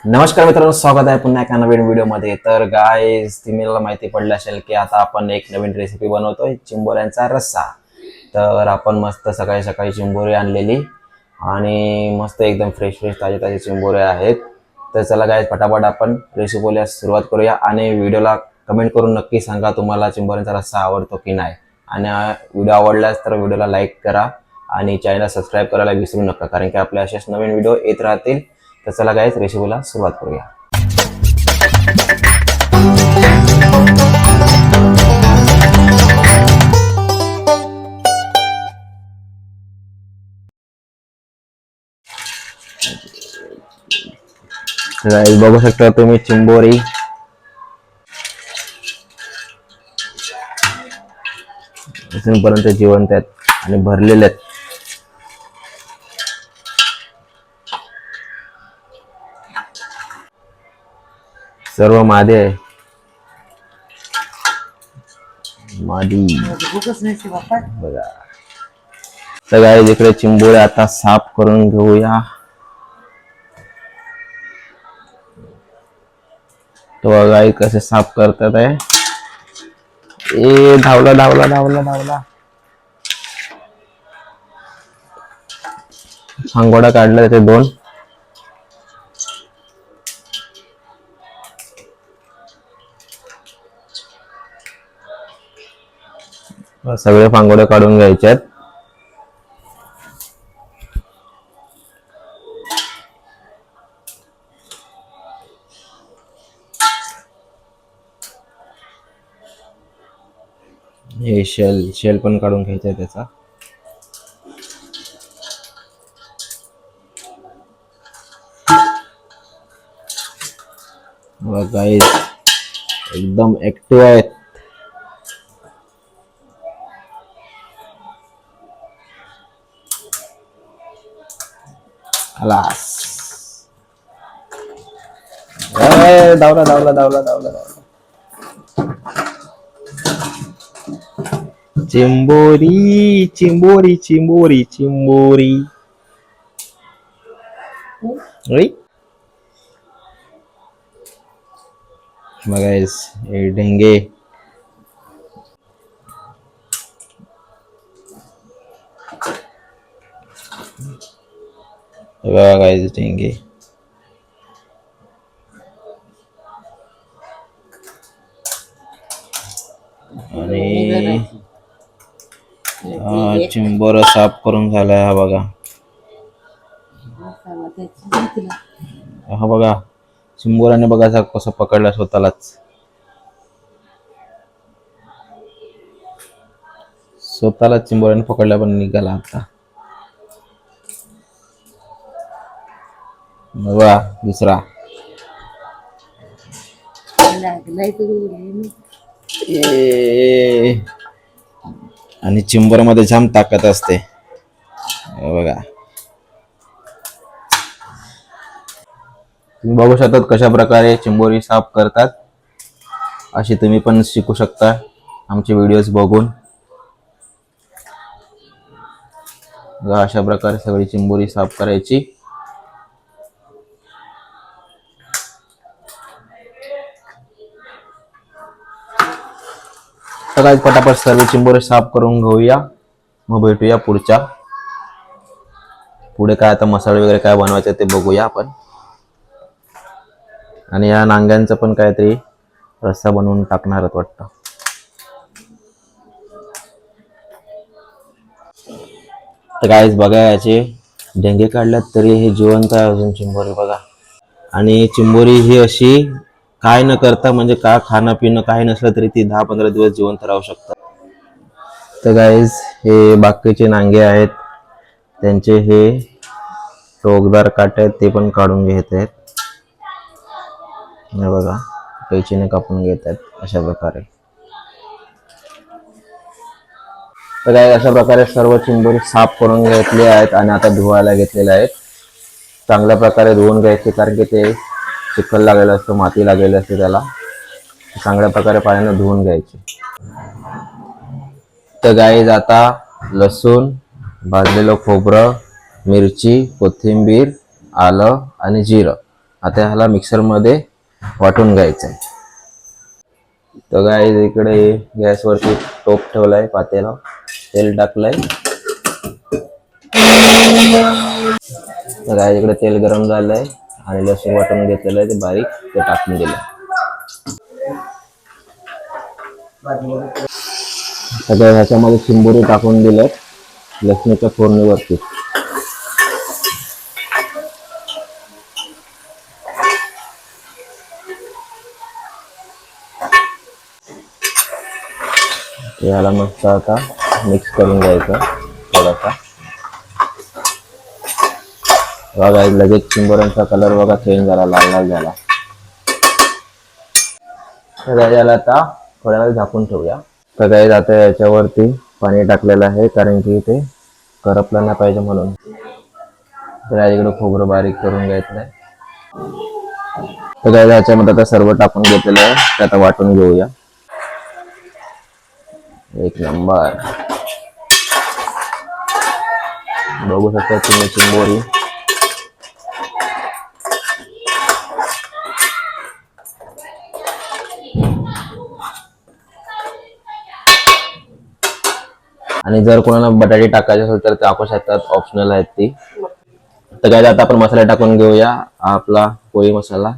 नमस्कार मित्रांनो, स्वागत आहे पुन्हा एका नवीन व्हिडिओमध्ये. तर गाईज, तुम्हाला माहिती पडलं असेल की आता आपण एक नवीन रेसिपी बनवतोय, चिंबोऱ्यांचा रस्सा. तर आपण मस्त सकाळी सकाळी चिंबोरी आणलेली आणि मस्त एकदम फ्रेश फ्रेश ताजे ताजे चिंबोरे आहेत. तर चला गाईज, फटाफट आपण रेसिपीला सुरुवात करूया आणि व्हिडिओला कमेंट करून नक्की सांगा तुम्हाला चिंबोऱ्यांचा रस्सा आवडतो की नाही. आणि व्हिडिओ आवडल्यास तर व्हिडिओला लाईक करा आणि चॅनलला सबस्क्राईब करायला विसरू नका, कारण की आपल्या असेच नवीन व्हिडिओ येत राहतील. तर चला गाईज, रेसिपीला सुरुवात करूया. गाईज, बघू शकता तुम्ही चिंबोरी अजूनपर्यंत जिवंत आहेत आणि भरलेले आहेत. सर्व मादी आहे, मादी बघा. तर गाईज, इकडे चिंबोऱ्या आता साफ करून घेऊया. तो गाई कसे साफ करतात आहे. ए धावला धावला धावला धावला, हांगोडा काढला त्याचे दोन. सगळे फांगोडे काढून घ्यायचे आहेत. हे शेल पण काढून घ्यायचा आहे त्याचा. गाईस, एकदम ऍक्टिव्ह आहेत. खलास. धावला धावला धावला धावला धावला. चिंबोरी चिंबोरी चिंबोरी चिंबोरी. गाइस, ये ढेंगे. गाइस, ढेंगे. आणि चिंबोरा साफ करून झालाय. हा बघा, हा बघा, चिंबोराने बघा कसं पकडला स्वतःलाच. चिंबोराने पकडला पण निघाला आता. बघा दुसरा. आणि चिंबोरामध्ये जाम ताकद असते बघा. तुम्ही बघू शकता कशा प्रकारे चिंबोरी साफ करतात. अशी तुम्ही पण शिकू शकता आमचे व्हिडिओज बघून. अशा प्रकारे सगळी चिंबोरी साफ करायची. सगळ्यात पटापट सर्व चिंबोरी साफ करून घेऊया, मग भेटूया पुढे काय आता मसाले वगैरे काय बनवायचे ते बघूया आपण. आणि या नांग्यांचं पण काहीतरी रस्सा बनवून टाकणार आहेत वाटतं. तर गाईस बघा, याचे ढेंगे काढल्यात तरी हे जिवंत आहे अजून चिंबोरी बघा. आणि चिंबोरी ही अशी काय न करता, म्हणजे काय खाणं पिणं काही नसलं तरी ती 10-15 दिवस जिवंत राहू शकतात. तर गाईज, हे बाकीचे नांगे आहेत, त्यांचे हे टोकदार काटे आहेत ते पण काढून घेत आहेत. हे बघा, कैचीने कापून घेत आहेत अशा प्रकारे. तर काय अशा प्रकारे सर्व चिंबोरी साफ करून घेतले आहेत आणि आता धुवायला घेतलेले आहेत. चांगल्या प्रकारे धुवून घ्यायचे, कारण की ते चिखल लागलेलं असतं, माती लागलेली असते, त्याला चांगल्या प्रकारे पाण्याने धुवून घ्यायचे. तर गाईज, आता लसूण, भाजलेलं खोबरं, मिरची, कोथिंबीर, आलं आणि जिरं आता ह्याला मिक्सरमध्ये वाटून घ्यायचं आहे. तर गाईज इकडे गॅसवरती टोप ठेवलाय, पातेला तेल टाकलंय. तर गाईज इकडे तेल गरम झालंय आणि लसूण वाटून घेतलेलं आहे ते बारीक, ते टाकून दिलं. सगळं ह्याच्यामध्ये चिंबोरी टाकून दिलं लसणीच्या फोडणीवरती. याला मस्त आता मिक्स करून घ्यायचं थोडासा. बघा लगेच चिंबोऱ्यांचा कलर बघा चेंज झाला, लाल लाल झाला. तर याला आता थोड्या वेळ झाकून ठेवूया. तर गाईज आता याच्यावरती पाणी टाकलेलं आहे कारण की ते करपलं नाही पाहिजे म्हणून. तर इकडे खोबरं बारीक करून घ्यायचं आहे. तर गाईज याच्यामध्ये आता सर्व टाकून घेतलेलं आहे, ते आता वाटून घेऊया. एक नंबर. बघू शकता तुम्ही चिंबोरी. आणि जर कोणाला बटाटे टाकायचे असेल तर टाकू शकतात, ऑप्शनल आहेत ती. तर काय आता आपण मसाला टाकून घेऊया. आपला पोळी मसाला,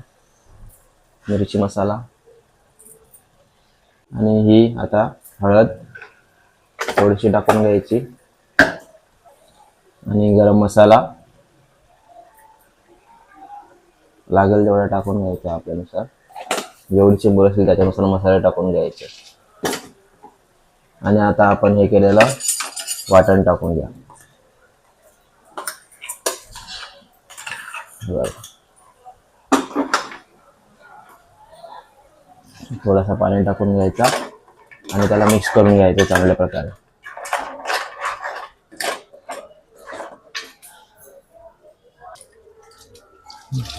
मिरची मसाला, आणि ही आता हळद थोडीशी टाकून घ्यायची, आणि गरम मसाला लागेल तेवढा टाकून घ्यायचा आपल्यानुसार. जेवढी चिंबोरी असेल त्याच्यानुसार मसाले टाकून घ्यायचे. आणि आता आपण हे केलेलं वाटण टाकून घ्या. थोडासा पाणी टाकून घ्यायचा आणि त्याला मिक्स करून घ्यायचं चांगल्या प्रकारे.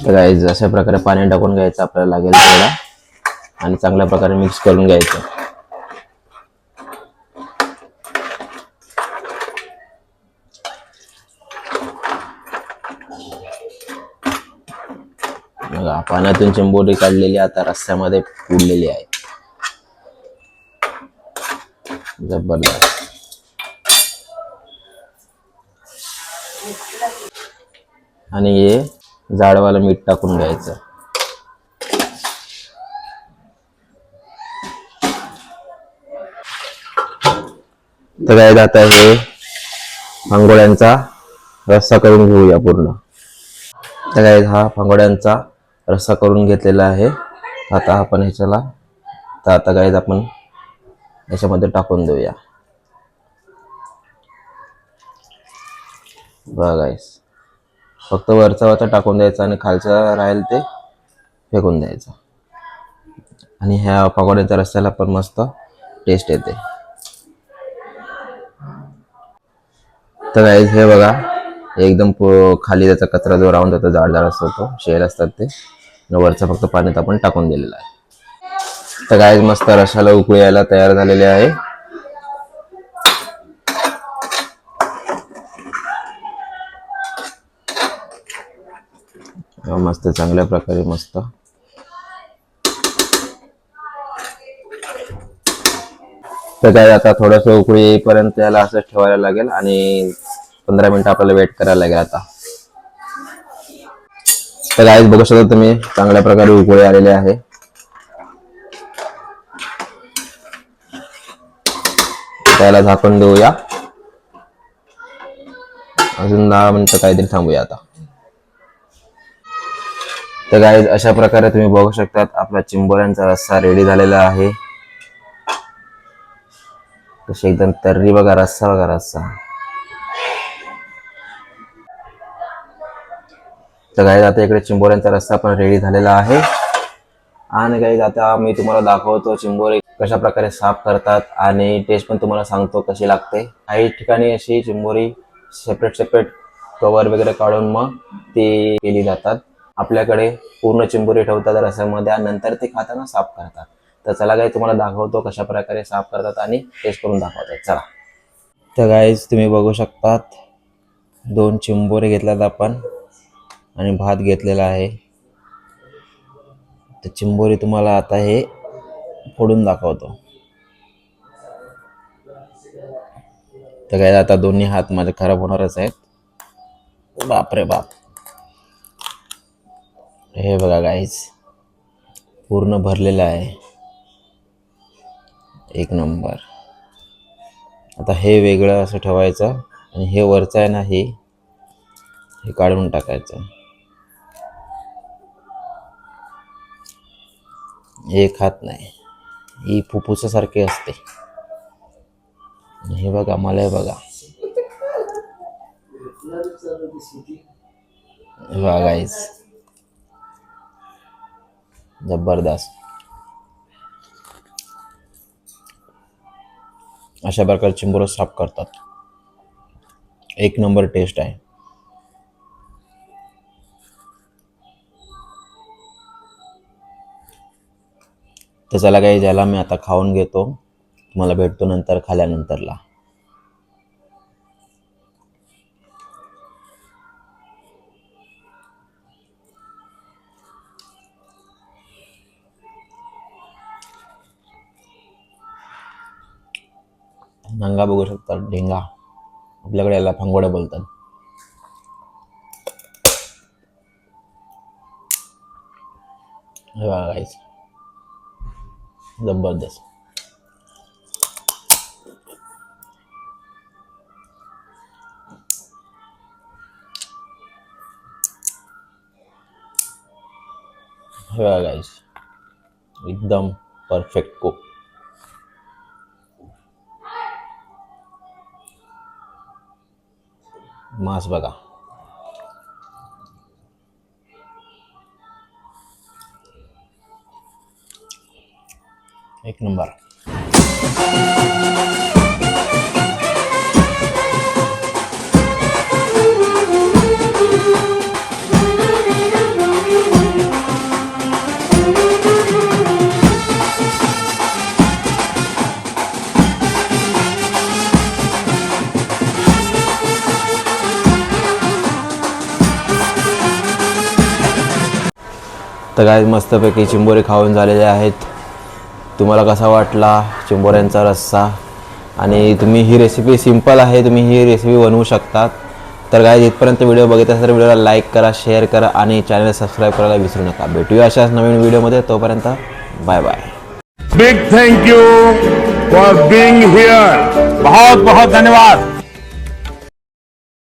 तर गाईज अशा प्रकारे पाणी टाकून घ्यायचं आपल्याला लागेल तेवढा, आणि चांगल्या प्रकारे मिक्स करून घ्यायचं. बघा पाण्यातून चिंबोरी काढलेली आता रस्स्यामध्ये पुरलेली आहे. जबरदस्त. आणि हे जाडवाला मीठ टाकून घ्यायचं. तर काय आता हे भांगोळ्यांचा रस्सा करून घेऊया पूर्ण. तर काय हा भांगोळ्यांचा रस्सा करून घेतलेला आहे. आता आपण ह्याच्याला तर आता काय आपण याच्यामध्ये टाकून देऊया. बघा गाईस, फक्त वरचा टाकून द्यायचा आणि खालचं राहील ते फेकून द्यायचं. आणि ह्या पकोड्याच्या रस्त्याला पण मस्त टेस्ट येते. तर गाईस हे बघा एकदम खाली त्याचा कचरा जो राहून जातो, जाड जाड असतो तो, शेल असतात ते, वरचं फक्त पाण्यात आपण टाकून दिलेलं आहे. तर गाईस मस्त रशाला उकळी यायला तयार झालेले आहे. मस्त चांगल्या प्रकारे मस्त. तर काय आता थोडस उकळी येईपर्यंत याला असं ठेवायला लागेल आणि 15 मिनिटं आपल्याला वेट करायला लागेल. आता तर गाईस बघू शकता तुम्ही चांगल्या प्रकारे उकळी आलेले आहे. त्याला झाकून देऊया, अजून 10 मिनिटं काहीतरी थांबूया आता. तर गाईस अशा प्रकारे तुम्ही बघू शकता आपला चिंबोऱ्यांचा रस्सा रेडी झालेला आहे. कशी एकदम तर्री बघा, रस्सा बघा रस्सा. तर गाईस आता इकडे चिंबोऱ्यांचा रस्सा पण रेडी झालेला आहे. आणि गाईस आता मी तुम्हाला दाखवतो चिंबोरी कशा प्रकारे साफ करतात आणि टेस्ट पण तुम्हाला सांगतो कशी लागते. काही ठिकाणी अशी चिंबोरी सेपरेट कवर वगैरे काढून मग ती केली जातात. आपल्याकडे पूर्ण चिंबोरी ठेवतात रस्स्यामध्ये आणि नंतर ते खाताना साफ करतात. तर चला गाईस तुम्हाला दाखवतो कशा प्रकारे साफ करतात आणि टेस्ट करून दाखवतात. चला. तर गाईस तुम्ही बघू शकतात 2 चिंबोरे घेतल्यात आपण आणि भात घेतलेला आहे. तर चिंबोरी तुम्हाला आता हे फोडून दाखवतो. तर काय आता दोन्ही हात माझे खराब होणारच आहेत. बापरे बाप. हे बघा गाईज, पूर्ण भरलेलं आहे. एक नंबर. आता हे वेगळं असं ठेवायचं आणि हे वरचं आहे ना, हे काढून टाकायचं. एक हात नाही, ही फुफ्फुसासारखी असते. हे बघा, मला हे बघा. गाईज, जबरदस्त. अशा प्रकारे चिंबोरं साफ करतात. एक नंबर टेस्ट आहे. तर चला काही ज्याला मी आता खाऊन घेतो. तुम्हाला भेटतो नंतर खाल्यानंतरला. नंगा बघू शकता, ढेंगा. आपल्याकडे याला फंगोडे बोलतात. हे बघा गाईस, जबरदस्त. हे बघा गाईस, एकदम परफेक्ट कुक. मांस बघा. एक नंबर. तर काय मस्तपैकी चिंबोरे खाऊन झालेले आहेत. तुम्हाला कसा वाटला चिंबोऱ्यांचा रस्सा? आणि तुम्ही ही रेसिपी सिंपल आहे, तुम्ही ही रेसिपी बनवू शकतात. तर काय इथपर्यंत व्हिडिओ बघित असेल तर व्हिडिओला लाईक करा, शेअर करा आणि चॅनल सबस्क्राईब करायला विसरू नका. भेटूया अशाच नवीन व्हिडिओमध्ये. तोपर्यंत bye bye. Big thank you for being here. बहुत बहुत धन्यवाद.